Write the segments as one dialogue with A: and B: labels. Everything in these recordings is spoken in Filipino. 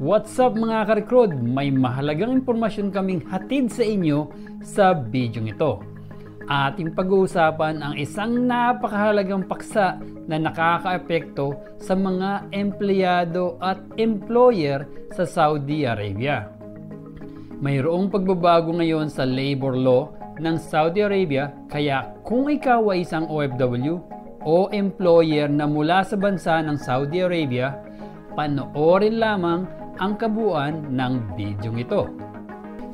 A: What's up mga ka-recruit? May mahalagang impormasyon kaming hatid sa inyo sa video ito. Ating pag-uusapan ang isang napakahalagang paksa na nakakaapekto sa mga empleyado at employer sa Saudi Arabia. Mayroong pagbabago ngayon sa labor law ng Saudi Arabia, kaya kung ikaw ay isang OFW o employer na mula sa bansa ng Saudi Arabia, panoorin lamang ang kabuuan ng video ito.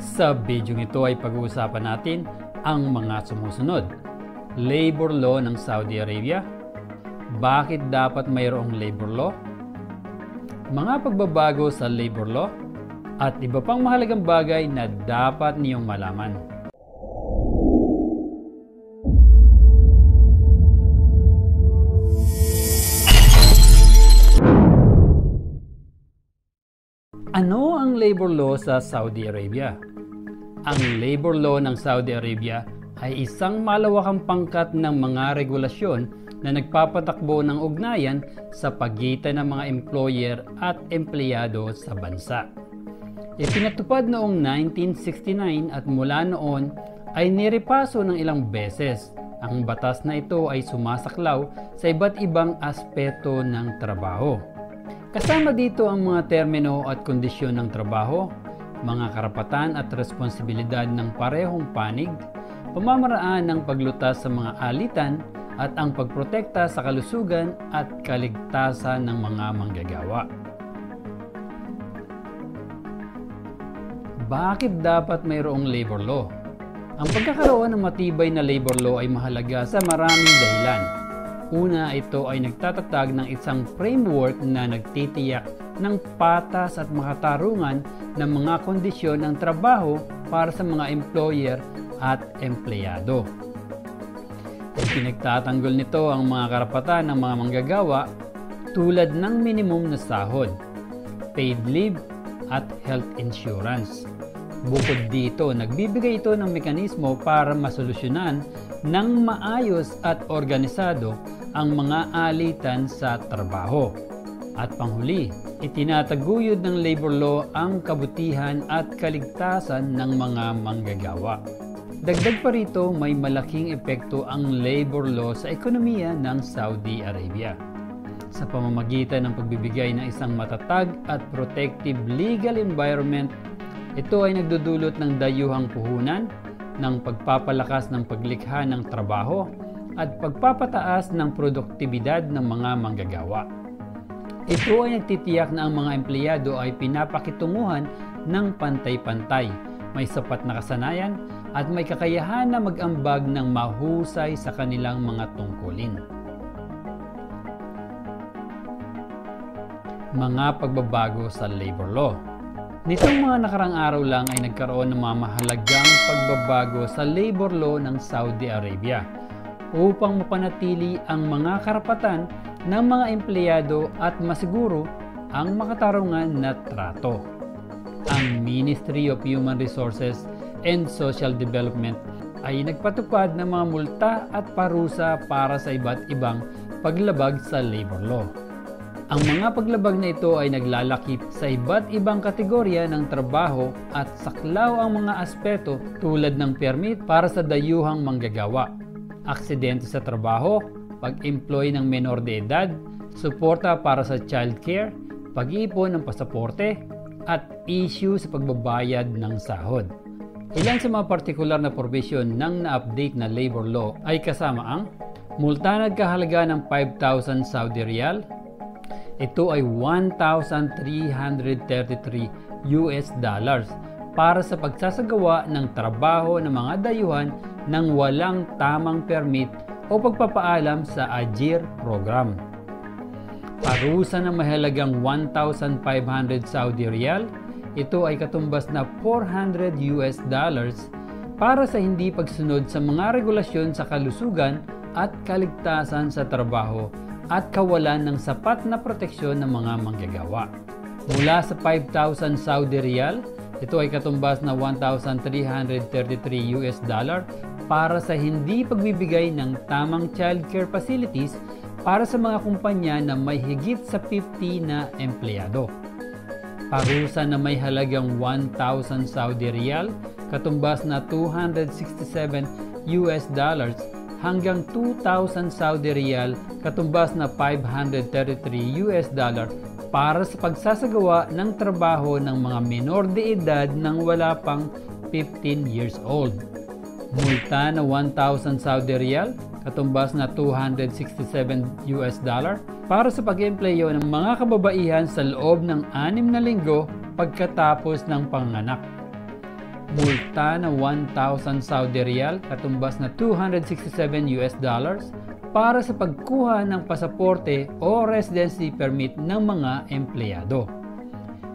A: Sa video ito ay pag-uusapan natin ang mga sumusunod. Labor law ng Saudi Arabia. Bakit dapat mayroong labor law? Mga pagbabago sa labor law at iba pang mahalagang bagay na dapat niyong malaman. Ano ang labor law sa Saudi Arabia? Ang labor law ng Saudi Arabia ay isang malawakang pangkat ng mga regulasyon na nagpapatakbo ng ugnayan sa pagitan ng mga employer at empleyado sa bansa. Ipinatupad noong 1969 at mula noon ay nirepaso ng ilang beses. Ang batas na ito ay sumasaklaw sa iba't ibang aspeto ng trabaho. Kasama dito ang mga termino at kondisyon ng trabaho, mga karapatan at responsibilidad ng parehong panig, pamamaraan ng paglutas sa mga alitan, at ang pagprotekta sa kalusugan at kaligtasan ng mga manggagawa. Bakit dapat mayroong labor law? Ang pagkakaroon ng matibay na labor law ay mahalaga sa maraming dahilan. Una, ito ay nagtatatag ng isang framework na nagtitiyak ng patas at makatarungan ng mga kondisyon ng trabaho para sa mga employer at empleyado. Pinagtatanggol nito ang mga karapatan ng mga manggagawa tulad ng minimum na sahod, paid leave at health insurance. Bukod dito, nagbibigay ito ng mekanismo para masolusyonan ng maayos at organisado ang mga alitan sa trabaho. At panghuli, itinataguyod ng labor law ang kabutihan at kaligtasan ng mga manggagawa. Dagdag pa rito, may malaking epekto ang labor law sa ekonomiya ng Saudi Arabia. Sa pamamagitan ng pagbibigay ng isang matatag at protective legal environment, ito ay nagdudulot ng dayuhang puhunan, ng pagpapalakas ng paglikha ng trabaho, at pagpapataas ng produktibidad ng mga manggagawa. Ito ay nagtitiyak na ang mga empleyado ay pinapakitunguhan ng pantay-pantay, may sapat na kasanayan, at may kakayahan na mag-ambag ng mahusay sa kanilang mga tungkulin. Mga pagbabago sa labor law. Nitong mga nakarang araw lang ay nagkaroon ng mga mahalagang pagbabago sa labor law ng Saudi Arabia upang mapanatili ang mga karapatan ng mga empleyado at masiguro ang makatarungan na trato. Ang Ministry of Human Resources and Social Development ay nagpatupad ng mga multa at parusa para sa iba't ibang paglabag sa labor law. Ang mga paglabag na ito ay naglalakip sa iba't ibang kategorya ng trabaho at saklaw ang mga aspeto tulad ng permit para sa dayuhang manggagawa, aksidente sa trabaho, pag-employ ng menor de edad, suporta para sa childcare, pag-iipon ng pasaporte, at issue sa pagbabayad ng sahod. Ilan sa mga partikular na provision ng na-update na labor law ay kasama ang multa nagkahalaga ng 5,000 Saudi Riyal. Ito ay $1,333 para sa pagsasagawa ng trabaho ng mga dayuhan ng walang tamang permit o pagpapaalam sa Ajir program. Parusa ng mahalagang 1,500 Saudi Riyal, ito ay katumbas na $400 para sa hindi pagsunod sa mga regulasyon sa kalusugan at kaligtasan sa trabaho at kawalan ng sapat na proteksyon ng mga manggagawa. Mula sa 5,000 Saudi Riyal, ito ay katumbas na $1,333 para sa hindi pagbibigay ng tamang childcare facilities para sa mga kumpanya na may higit sa 50 na empleyado. parusa na may halagang 1,000 Saudi Riyal, katumbas na 267 US dollars hanggang 2,000 Saudi Riyal, katumbas na 533 US dollar para sa pagsasagawa ng trabaho ng mga menor de edad nang wala pang 15 years old. Multa na 1,000 Saudi Riyal, katumbas na 267 US dollar para sa pag-empleyo ng mga kababaihan sa loob ng 6 na linggo pagkatapos ng panganak. Multa na 1,000 Saudi Riyal, katumbas na 267 US dollars para sa pagkuha ng pasaporte o residency permit ng mga empleyado.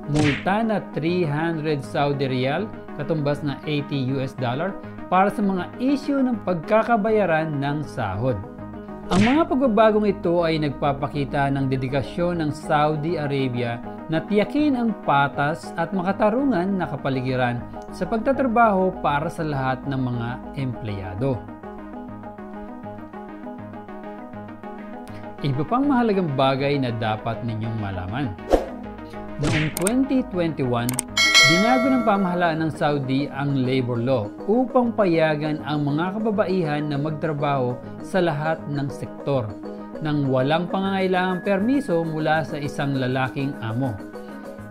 A: Multa na 300 Saudi Riyal, katumbas na 80 US dollar para sa mga issue ng pagkakabayaran ng sahod. Ang mga pagbabagong ito ay nagpapakita ng dedikasyon ng Saudi Arabia na tiyakin ang patas at makatarungan na kapaligiran sa pagtatrabaho para sa lahat ng mga empleyado. Iba pang mahalagang bagay na dapat ninyong malaman. Noong 2021, binago ng pamahalaan ng Saudi ang labor law upang payagan ang mga kababaihan na magtrabaho sa lahat ng sektor nang walang pangangailangang permiso mula sa isang lalaking amo.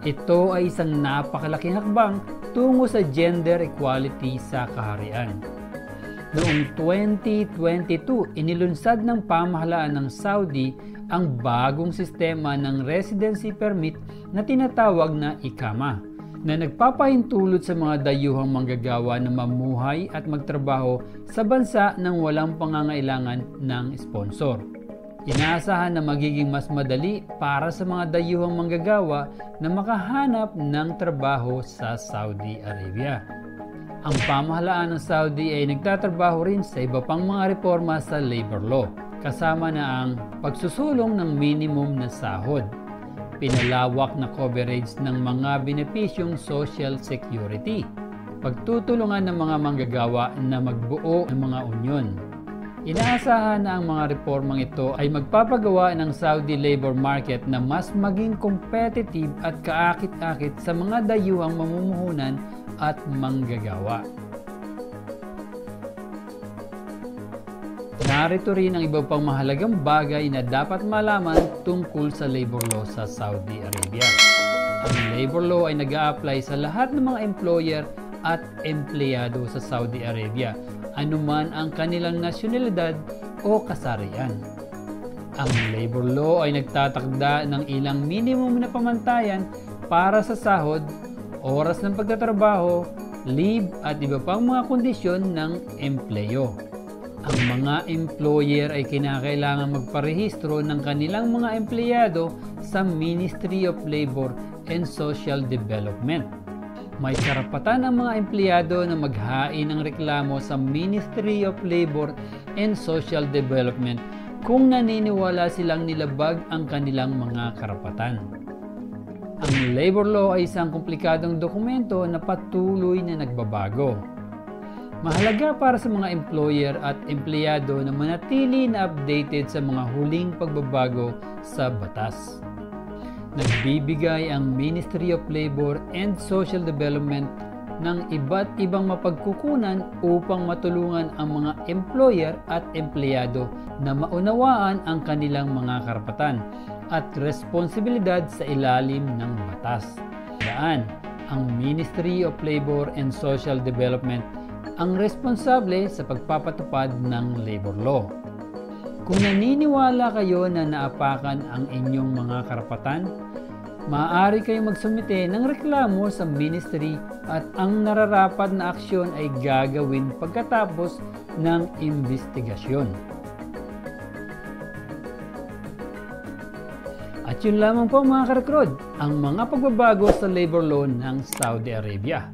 A: Ito ay isang napakalaking hakbang tungo sa gender equality sa kaharian. Noong 2022, inilunsad ng pamahalaan ng Saudi ang bagong sistema ng residency permit na tinatawag na IQAMA, na nagpapahintulot sa mga dayuhang manggagawa na mamuhay at magtrabaho sa bansa nang walang pangangailangan ng sponsor. Inaasahan na magiging mas madali para sa mga dayuhang manggagawa na makahanap ng trabaho sa Saudi Arabia. Ang pamahalaan ng Saudi ay nagtatrabaho rin sa iba pang mga reforma sa labor law, kasama na ang pagsusulong ng minimum na sahod, pinalawak na coverage ng mga benepisyong social security, pagtutulungan ng mga manggagawa na magbuo ng mga unyon. Inaasahan na ang mga reformang ito ay magpapagawa ng Saudi labor market na mas maging competitive at kaakit-akit sa mga dayuhang mamumuhunan at manggagawa. Narito rin ang iba pang mahalagang bagay na dapat malaman tungkol sa labor law sa Saudi Arabia. Ang labor law ay nag-a-apply sa lahat ng mga employer at empleyado sa Saudi Arabia, anuman ang kanilang nasyonalidad o kasarian. Ang labor law ay nagtatakda ng ilang minimum na pamantayan para sa sahod, oras ng pagtatrabaho, leave at iba pang mga kondisyon ng empleyo. Ang mga employer ay kinakailangan magparehistro ng kanilang mga empleyado sa Ministry of Labor and Social Development. May karapatan ang mga empleyado na maghain ng reklamo sa Ministry of Labor and Social Development kung naniniwala silang nilabag ang kanilang mga karapatan. Ang labor law ay isang komplikadong dokumento na patuloy na nagbabago. Mahalaga para sa mga employer at empleyado na manatili na updated sa mga huling pagbabago sa batas. Nagbibigay ang Ministry of Labor and Social Development ng iba't ibang mapagkukunan upang matulungan ang mga employer at empleyado na maunawaan ang kanilang mga karapatan at responsibilidad sa ilalim ng batas. Daan, ang Ministry of Labor and Social Development ang responsable sa pagpapatupad ng labor law. Kung naniniwala kayo na naapakan ang inyong mga karapatan, maaari kayong magsumite ng reklamo sa ministry at ang nararapat na aksyon ay gagawin pagkatapos ng investigasyon. At yun lamang po mga karakrod, ang mga pagbabago sa labor law ng Saudi Arabia.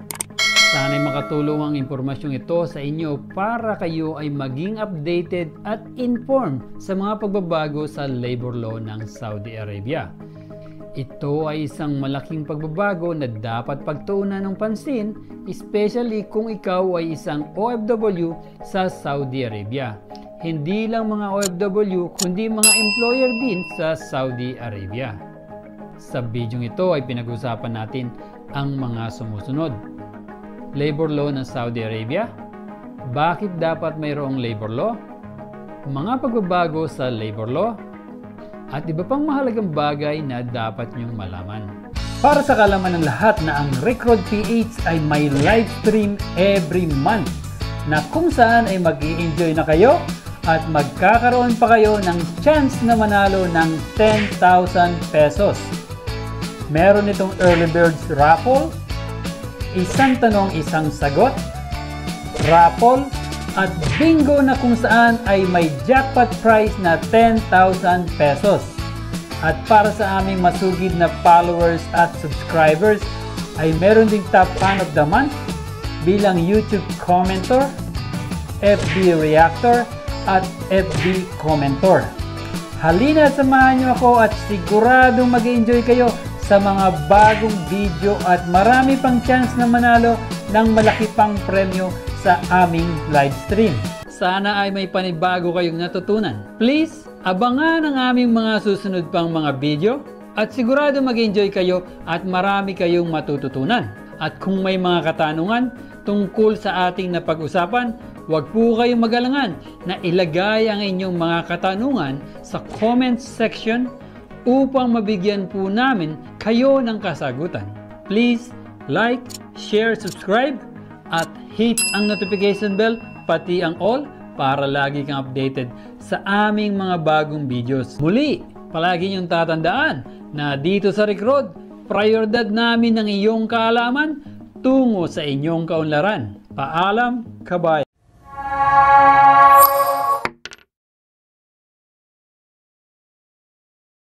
A: Sana'y makatulong ang impormasyong ito sa inyo para kayo ay maging updated at informed sa mga pagbabago sa labor law ng Saudi Arabia. Ito ay isang malaking pagbabago na dapat pagtuunan ng pansin, especially kung ikaw ay isang OFW sa Saudi Arabia. Hindi lang mga OFW kundi mga employer din sa Saudi Arabia. Sa video ito ay pinag-usapan natin ang mga sumusunod. Labor law ng Saudi Arabia, bakit dapat mayroong labor law, mga pagbabago sa labor law, at iba pang mahalagang bagay na dapat niyong malaman. Para sa kalaman ng lahat na ang Recrod PH ay may live stream every month na kung saan ay mag-i-enjoy na kayo at magkakaroon pa kayo ng chance na manalo ng 10,000 pesos. Meron itong early birds raffle, isang tanong isang sagot, raffle, at bingo na kung saan ay may jackpot prize na 10,000 pesos. At para sa aming masugid na followers at subscribers ay meron ding top fan of the month bilang YouTube commenter, FB reactor, at FB commenter. Halina at samahan niyo ako at siguradong mag-enjoy kayo sa mga bagong video at marami pang chance na manalo ng malaki pang premyo sa aming live stream. Sana ay may panibago kayong natutunan. Please, abangan ang aming mga susunod pang mga video at sigurado mag-enjoy kayo at marami kayong matututunan. At kung may mga katanungan tungkol sa ating napag-usapan, huwag po kayong mag-alangan na ilagay ang inyong mga katanungan sa comment section upang mabigyan po namin kayo ng kasagutan. Please like, share, subscribe, at hit ang notification bell pati ang all para lagi kang updated sa aming mga bagong videos. Muli, palagi niyong tatandaan na dito sa Recrod, prioridad namin ang iyong kaalaman tungo sa inyong kaunlaran. Paalam, kabayan!